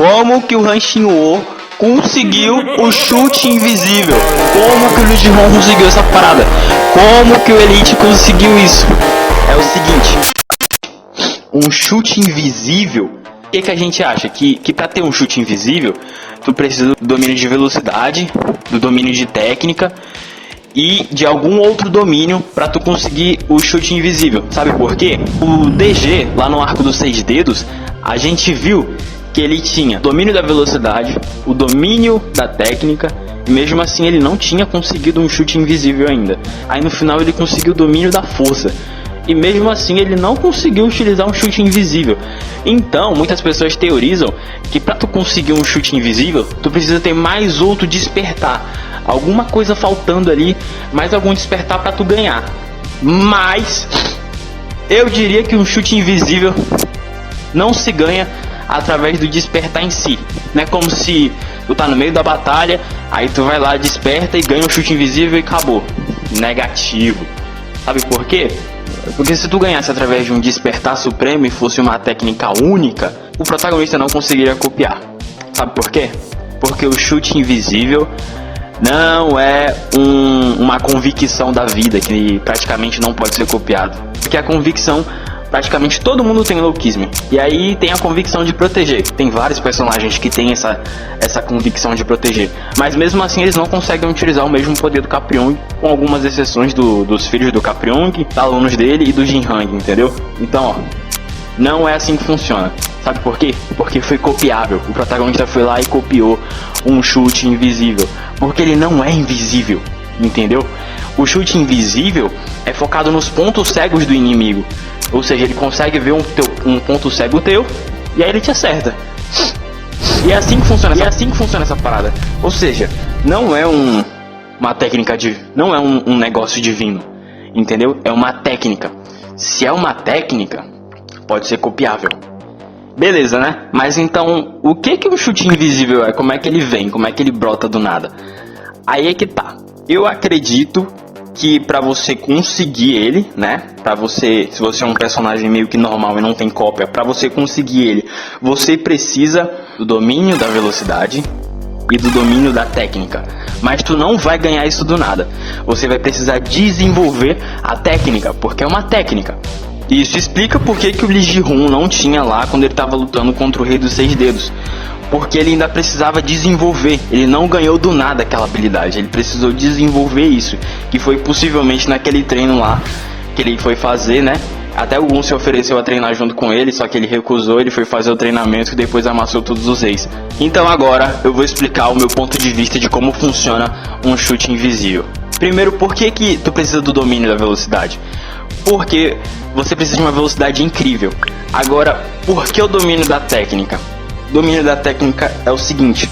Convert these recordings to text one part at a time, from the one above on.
Como que o Han Xinwo conseguiu o chute invisível? Como que o Lee Ji-hoon conseguiu essa parada? Como que o Elite conseguiu isso? É o seguinte, um chute invisível. O que a gente acha? Que pra ter um chute invisível, tu precisa do domínio de velocidade, do domínio de técnica e de algum outro domínio para tu conseguir o chute invisível. Sabe por quê? O DG, lá no Arco dos 6 Dedos, a gente viu que ele tinha domínio da velocidade, o domínio da técnica, e mesmo assim ele não tinha conseguido um chute invisível ainda. Aí no final ele conseguiu o domínio da força, e mesmo assim ele não conseguiu utilizar um chute invisível. Então muitas pessoas teorizam que para tu conseguir um chute invisível, tu precisa ter mais outro despertar, alguma coisa faltando ali, mais algum despertar para tu ganhar. Mas eu diria que um chute invisível não se ganha através do despertar em si. Não é como se tu tá no meio da batalha, aí tu vai lá, desperta e ganha um chute invisível e acabou. Negativo. Sabe por quê? Porque se tu ganhasse através de um despertar supremo e fosse uma técnica única, o protagonista não conseguiria copiar. Sabe por quê? Porque o chute invisível não é uma convicção da vida que praticamente não pode ser copiado. Porque a convicção, praticamente todo mundo tem louquismo. E aí tem a convicção de proteger. Tem vários personagens que têm essa convicção de proteger. Mas mesmo assim eles não conseguem utilizar o mesmo poder do Kapryong, com algumas exceções dos filhos do Kapryong, alunos dele e do Jinhang, entendeu? Então, ó, não é assim que funciona. Sabe por quê? Porque foi copiável. O protagonista foi lá e copiou um chute invisível. Porque ele não é invisível, entendeu? O chute invisível é focado nos pontos cegos do inimigo. Ou seja, ele consegue ver um ponto cego teu e aí ele te acerta. E é assim que funciona, essa parada. Ou seja, não é uma técnica não é um negócio divino, entendeu? É uma técnica. Se é uma técnica, pode ser copiável. Beleza, né? Mas então, o que um chute invisível é? Como é que ele vem? Como é que ele brota do nada? Aí é que tá. Eu acredito que pra você conseguir ele, né? Pra você, se você é um personagem meio que normal e não tem cópia, pra você conseguir ele, você precisa do domínio da velocidade e do domínio da técnica. Mas tu não vai ganhar isso do nada. Você vai precisar desenvolver a técnica, porque é uma técnica. E isso explica por que o Lee Ji-hoon não tinha lá quando ele estava lutando contra o Rei dos 6 Dedos. Porque ele ainda precisava desenvolver. Ele não ganhou do nada aquela habilidade. Ele precisou desenvolver isso. Que foi possivelmente naquele treino lá que ele foi fazer, né? Até o Gun se ofereceu a treinar junto com ele, só que ele recusou. Ele foi fazer o treinamento e depois amassou todos os reis. Então agora eu vou explicar o meu ponto de vista de como funciona um chute invisível. Primeiro, por que tu precisa do domínio da velocidade? Porque você precisa de uma velocidade incrível. Agora, por que o domínio da técnica? O domínio da técnica é o seguinte: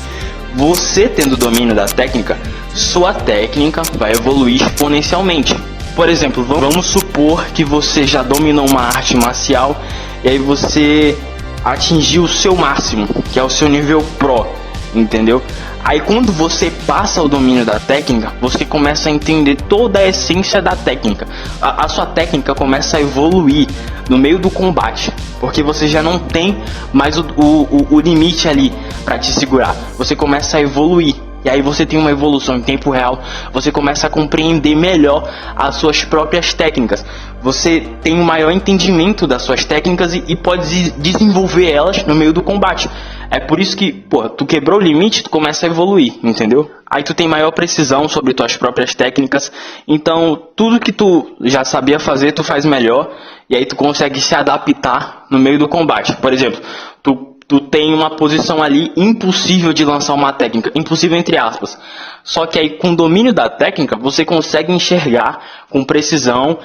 você tendo o domínio da técnica, sua técnica vai evoluir exponencialmente. Por exemplo, vamos supor que você já dominou uma arte marcial e aí você atingiu o seu máximo, que é o seu nível Pro, entendeu? Aí quando você passa o domínio da técnica, você começa a entender toda a essência da técnica. A sua técnica começa a evoluir no meio do combate, porque você já não tem mais o limite ali para te segurar. Você começa a evoluir. E aí você tem uma evolução em tempo real, você começa a compreender melhor as suas próprias técnicas. Você tem um maior entendimento das suas técnicas e pode desenvolver elas no meio do combate. É por isso que, pô, tu quebrou o limite, tu começa a evoluir, entendeu? Aí tu tem maior precisão sobre tuas próprias técnicas. Então, tudo que tu já sabia fazer, tu faz melhor. E aí tu consegue se adaptar no meio do combate. Por exemplo, tu tem uma posição ali impossível de lançar uma técnica, impossível entre aspas. Só que aí com o domínio da técnica, você consegue enxergar com precisão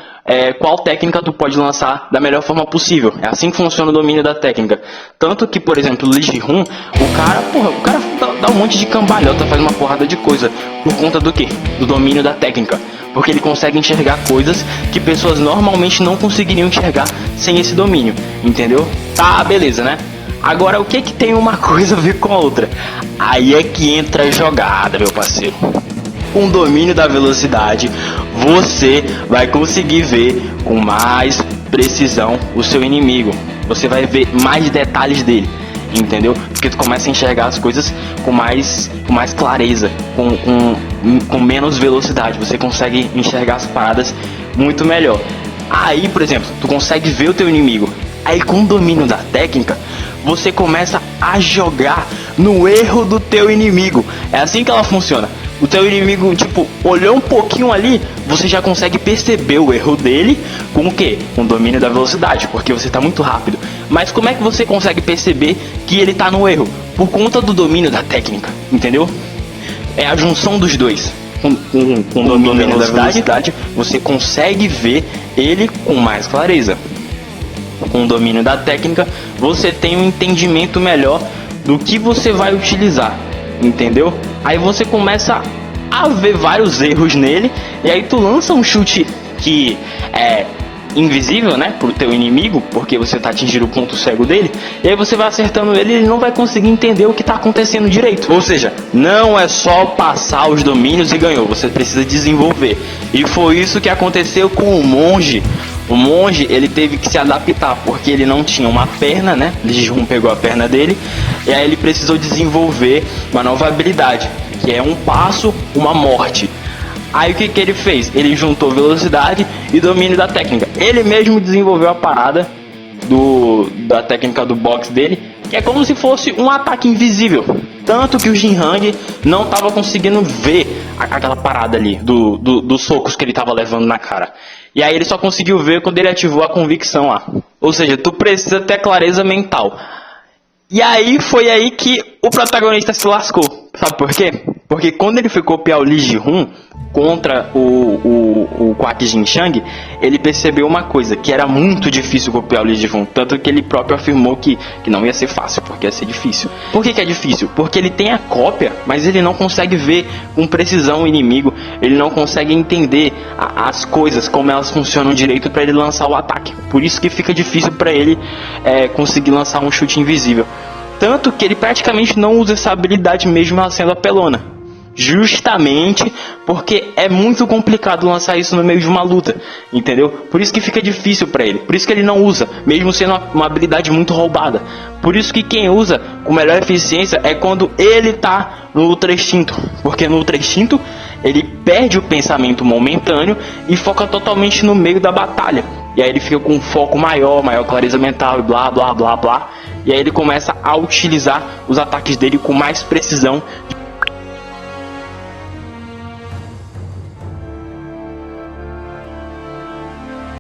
qual técnica tu pode lançar da melhor forma possível. É assim que funciona o domínio da técnica. Tanto que, por exemplo, o Lee Ji-hoon, o cara dá um monte de cambalhota, faz uma porrada de coisa. Por conta do quê? Do domínio da técnica. Porque ele consegue enxergar coisas que pessoas normalmente não conseguiriam enxergar sem esse domínio. Entendeu? Tá, beleza, né? Agora, o que tem uma coisa a ver com a outra? Aí é que entra a jogada, meu parceiro. Com o domínio da velocidade, você vai conseguir ver com mais precisão o seu inimigo. Você vai ver mais detalhes dele. entendeu? Porque tu começa a enxergar as coisas com mais clareza, com menos velocidade. Você consegue enxergar as paradas muito melhor. Aí, por exemplo, tu consegue ver o teu inimigo. Aí, com o domínio da técnica, você começa a jogar no erro do teu inimigo. É assim que ela funciona. O teu inimigo, tipo, olhou um pouquinho ali, você já consegue perceber o erro dele com o quê? Com o domínio da velocidade, porque você está muito rápido. Mas como é que você consegue perceber que ele está no erro? Por conta do domínio da técnica, entendeu? É a junção dos dois. Com o domínio da velocidade, você consegue ver ele com mais clareza. Com o domínio da técnica, você tem um entendimento melhor do que você vai utilizar, entendeu? Aí você começa a ver vários erros nele, e aí tu lança um chute que é invisível, né, pro teu inimigo, porque você tá atingindo o ponto cego dele, e aí você vai acertando ele e ele não vai conseguir entender o que tá acontecendo direito. Ou seja, não é só passar os domínios e ganhou, você precisa desenvolver. E foi isso que aconteceu com o monge. O monge, ele teve que se adaptar, porque ele não tinha uma perna, né? Lee Ji-hoon pegou a perna dele, e aí ele precisou desenvolver uma nova habilidade, que é um passo, uma morte. Aí o que ele fez? Ele juntou velocidade e domínio da técnica. Ele mesmo desenvolveu a parada da técnica do boxe dele, que é como se fosse um ataque invisível. Tanto que o Jin Hang não estava conseguindo ver aquela parada ali, dos socos que ele estava levando na cara. E aí ele só conseguiu ver quando ele ativou a convicção lá. Ou seja, tu precisa ter clareza mental. E aí foi aí que o protagonista se lascou. Sabe por quê? Porque quando ele foi copiar o Lee Ji-hoon contra o Kwak Jin-chang, ele percebeu uma coisa, que era muito difícil copiar o Lee Ji-hoon. Tanto que ele próprio afirmou que não ia ser fácil, porque ia ser difícil. Por que é difícil? Porque ele tem a cópia, mas ele não consegue ver com precisão o inimigo. Ele não consegue entender as coisas, como elas funcionam direito para ele lançar o ataque. Por isso que fica difícil para ele conseguir lançar um chute invisível. Tanto que ele praticamente não usa essa habilidade mesmo ela sendo apelona. Justamente porque é muito complicado lançar isso no meio de uma luta, entendeu? Por isso que fica difícil pra ele. Por isso que ele não usa, mesmo sendo uma habilidade muito roubada. Por isso que quem usa com melhor eficiência é quando ele tá no Ultra Instinto. Porque no Ultra Instinto ele perde o pensamento momentâneo e foca totalmente no meio da batalha. E aí ele fica com um foco maior clareza mental e blá blá blá blá. E aí ele começa a utilizar os ataques dele com mais precisão